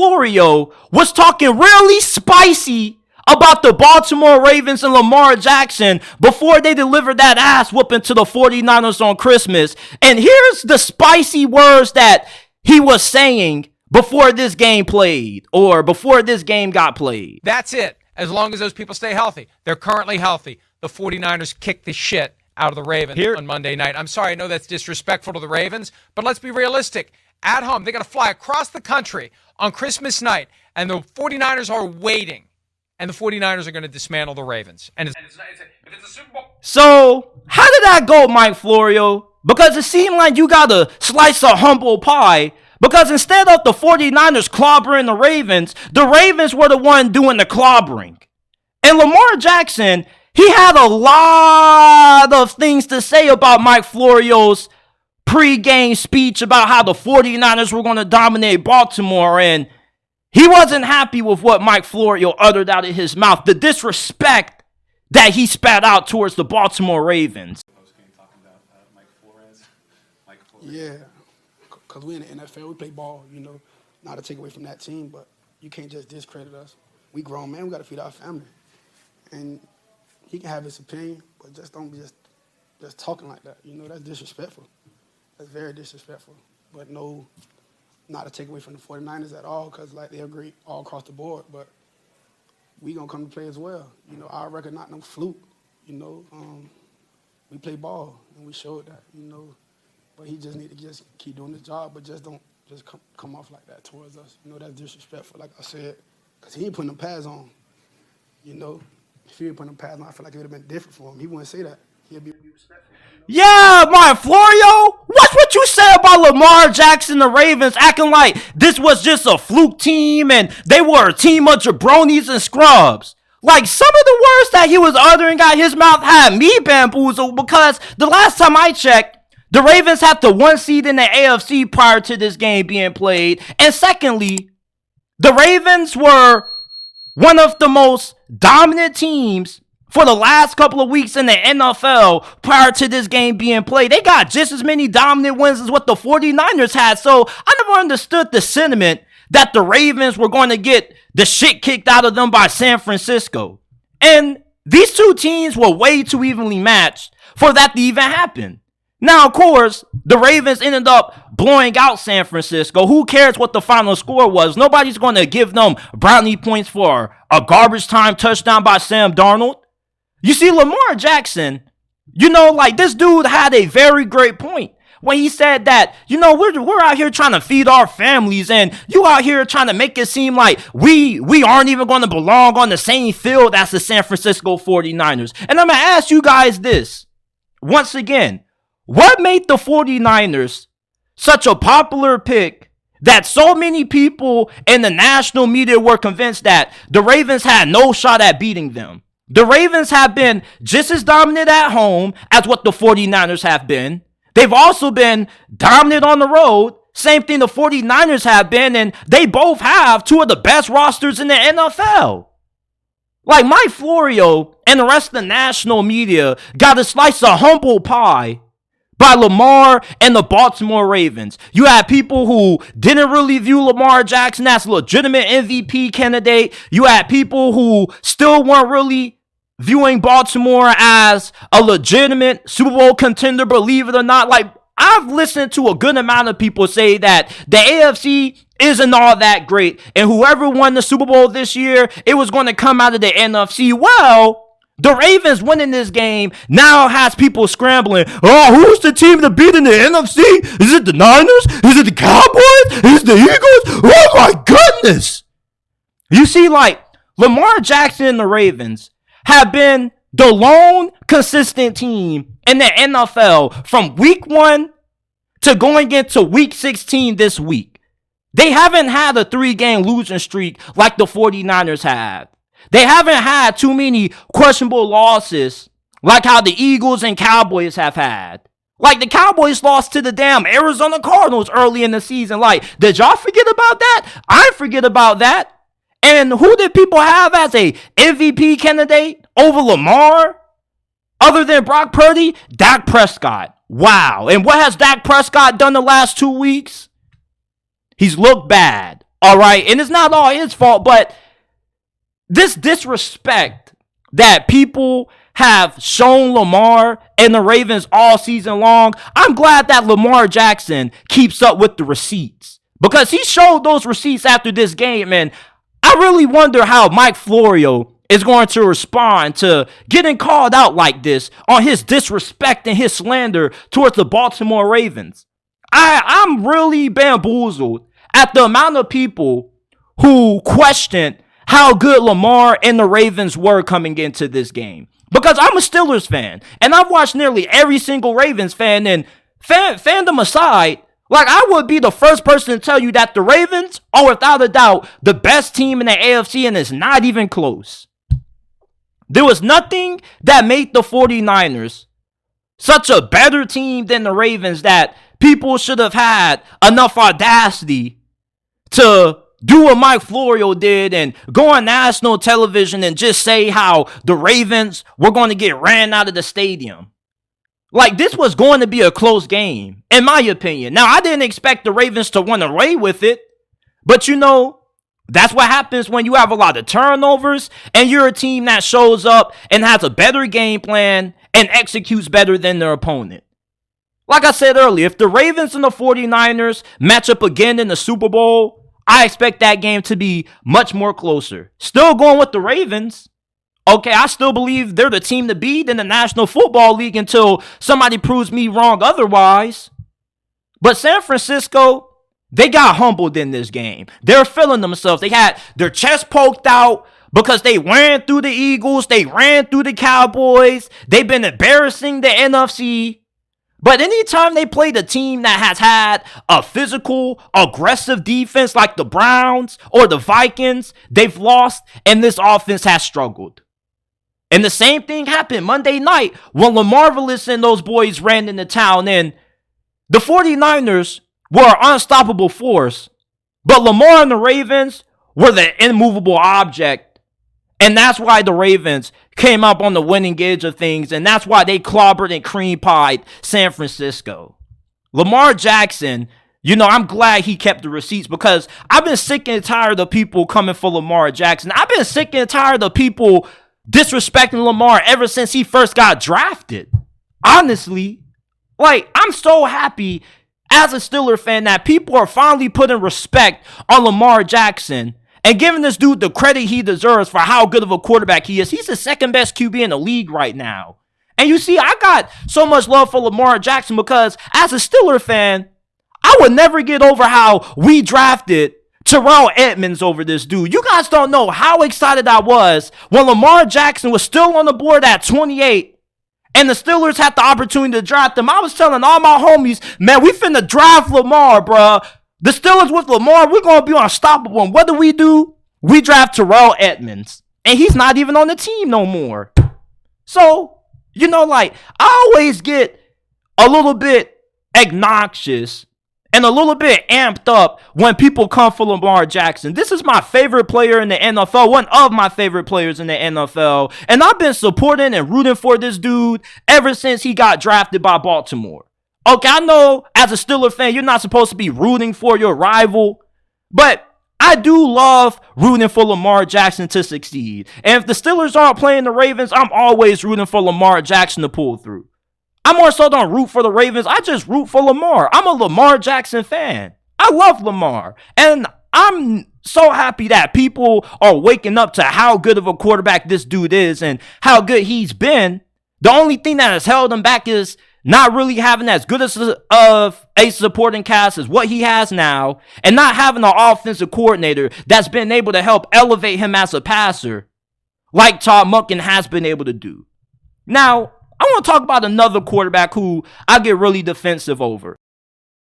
Florio was talking really spicy about the Baltimore Ravens and Lamar Jackson before they delivered that ass whooping to the 49ers on Christmas. And here's the spicy words that he was saying before this game played, or before this game got played. That's it. As long as those people stay healthy. They're currently healthy. The 49ers kicked the shit out of the Ravens on Monday night. I'm sorry, I know that's disrespectful to the Ravens, but let's be realistic. At home, they got to fly across the country on Christmas night, and the 49ers are waiting, and the 49ers are going to dismantle the Ravens. And if it's a Super Bowl. So, how did that go, Mike Florio? Because it seemed like you got a slice of humble pie. Because instead of the 49ers clobbering the Ravens were the one doing the clobbering. And Lamar Jackson, he had a lot of things to say about Mike Florio's pre-game speech about how the 49ers were going to dominate Baltimore. And he wasn't happy with what Mike Florio uttered out of his mouth. The disrespect that he spat out towards the Baltimore Ravens. Yeah. Because we in the NFL, we play ball, not to take away from that team, but you can't just discredit us. We grown, man. We got to feed our family. And he can have his opinion, but just don't be just talking like that. That's disrespectful. That's very disrespectful. But no, not to take away from the 49ers at all, because they're great all across the board, but we going to come to play as well. Our record not no fluke. We play ball, and we showed that, But he just need to just keep doing his job, but just don't just come off like that towards us. That's disrespectful, like I said, because he ain't putting them pads on. If he ain't putting them pads on, I feel like it would have been different for him. He wouldn't say that. He'd be respectful. Yeah, Mike Florio, what's what you say about Lamar Jackson, the Ravens, acting like this was just a fluke team and they were a team of jabronis and scrubs? Like, some of the words that he was uttering out his mouth had me bamboozled, because the last time I checked, the Ravens had the 1 seed in the AFC prior to this game being played. And secondly, the Ravens were one of the most dominant teams for the last couple of weeks in the NFL prior to this game being played. They got just as many dominant wins as what the 49ers had. So I never understood the sentiment that the Ravens were going to get the shit kicked out of them by San Francisco. And these two teams were way too evenly matched for that to even happen. Now, of course, the Ravens ended up blowing out San Francisco. Who cares what the final score was? Nobody's going to give them brownie points for a garbage time touchdown by Sam Darnold. You see, Lamar Jackson, this dude had a very great point when he said that, we're out here trying to feed our families, and you out here trying to make it seem like we aren't even going to belong on the same field as the San Francisco 49ers. And I'm going to ask you guys this once again. What made the 49ers such a popular pick that so many people in the national media were convinced that the Ravens had no shot at beating them? The Ravens have been just as dominant at home as what the 49ers have been. They've also been dominant on the road. Same thing the 49ers have been, and they both have two of the best rosters in the NFL. Like, Mike Florio and the rest of the national media got a slice of humble pie by Lamar and the Baltimore Ravens. You had people who didn't really view Lamar Jackson as a legitimate MVP candidate. You had people who still weren't really viewing Baltimore as a legitimate Super Bowl contender, believe it or not. Like, I've listened to a good amount of people say that the AFC isn't all that great, and whoever won the Super Bowl this year, it was going to come out of the NFC. Well, the Ravens winning this game now has people scrambling. Oh, who's the team to beat in the NFC? Is it the Niners? Is it the Cowboys? Is it the Eagles? Oh my goodness. You see, Lamar Jackson and the Ravens have been the lone consistent team in the NFL from week 1 to going into week 16 this week. They haven't had a 3-game losing streak like the 49ers have. They haven't had too many questionable losses like how the Eagles and Cowboys have had. Like, the Cowboys lost to the damn Arizona Cardinals early in the season. Like, did y'all forget about that? I forget about that. And who did people have as a MVP candidate over Lamar? Other than Brock Purdy? Dak Prescott. Wow. And what has Dak Prescott done the last 2 weeks? He's looked bad. All right. And it's not all his fault, but this disrespect that people have shown Lamar and the Ravens all season long, I'm glad that Lamar Jackson keeps up with the receipts, because he showed those receipts after this game. And I really wonder how Mike Florio is going to respond to getting called out like this on his disrespect and his slander towards the Baltimore Ravens. I'm really bamboozled at the amount of people who questioned how good Lamar and the Ravens were coming into this game. Because I'm a Steelers fan, and I've watched nearly every single Ravens fan, and fandom aside, like, I would be the first person to tell you that the Ravens are without a doubt the best team in the AFC, and it's not even close. There was nothing that made the 49ers such a better team than the Ravens that people should have had enough audacity to do what Mike Florio did and go on national television and just say how the Ravens were going to get ran out of the stadium. Like, this was going to be a close game, in my opinion. Now, I didn't expect the Ravens to run away with it, but you know, that's what happens when you have a lot of turnovers and you're a team that shows up and has a better game plan and executes better than their opponent. Like I said earlier, if the Ravens and the 49ers match up again in the Super Bowl, I expect that game to be much more closer. Still going with the Ravens. Okay, I still believe they're the team to beat in the National Football League until somebody proves me wrong otherwise. But San Francisco, they got humbled in this game. They're feeling themselves. They had their chest poked out because they ran through the Eagles. They ran through the Cowboys. They've been embarrassing the NFC. But anytime they played a team that has had a physical, aggressive defense like the Browns or the Vikings, they've lost, and this offense has struggled. And the same thing happened Monday night when LaMarvelous and those boys ran into town, and the 49ers were an unstoppable force, but Lamar and the Ravens were the immovable object. And that's why the Ravens came up on the winning edge of things, and that's why they clobbered and cream pied San Francisco. Lamar Jackson, you know, I'm glad he kept the receipts, because I've been sick and tired of people coming for Lamar Jackson. I've been sick and tired of people disrespecting Lamar ever since he first got drafted. Honestly, like, I'm so happy as a Steelers fan that people are finally putting respect on Lamar Jackson and giving this dude the credit he deserves for how good of a quarterback he is. He's the second best QB in the league right now. And you see, I got so much love for Lamar Jackson because as a Steelers fan, I would never get over how we drafted Terrell Edmonds over this dude. You guys don't know how excited I was when Lamar Jackson was still on the board at 28 and the Steelers had the opportunity to draft him. I was telling all my homies, man, we finna draft Lamar, bruh. The Steelers with Lamar, we're going to be unstoppable. And what do? We draft Terrell Edmonds. And he's not even on the team no more. So, you know, like, I always get a little bit obnoxious and a little bit amped up when people come for Lamar Jackson. This is my favorite player in the NFL, one of my favorite players in the NFL. And I've been supporting and rooting for this dude ever since he got drafted by Baltimore. Okay, I know as a Steelers fan, you're not supposed to be rooting for your rival, but I do love rooting for Lamar Jackson to succeed. And if the Steelers aren't playing the Ravens, I'm always rooting for Lamar Jackson to pull through. I more so don't root for the Ravens. I just root for Lamar. I'm a Lamar Jackson fan. I love Lamar. And I'm so happy that people are waking up to how good of a quarterback this dude is and how good he's been. The only thing that has held him back is not really having as good of a supporting cast as what he has now, and not having an offensive coordinator that's been able to help elevate him as a passer like Todd Monken has been able to do. Now, I want to talk about another quarterback who I get really defensive over.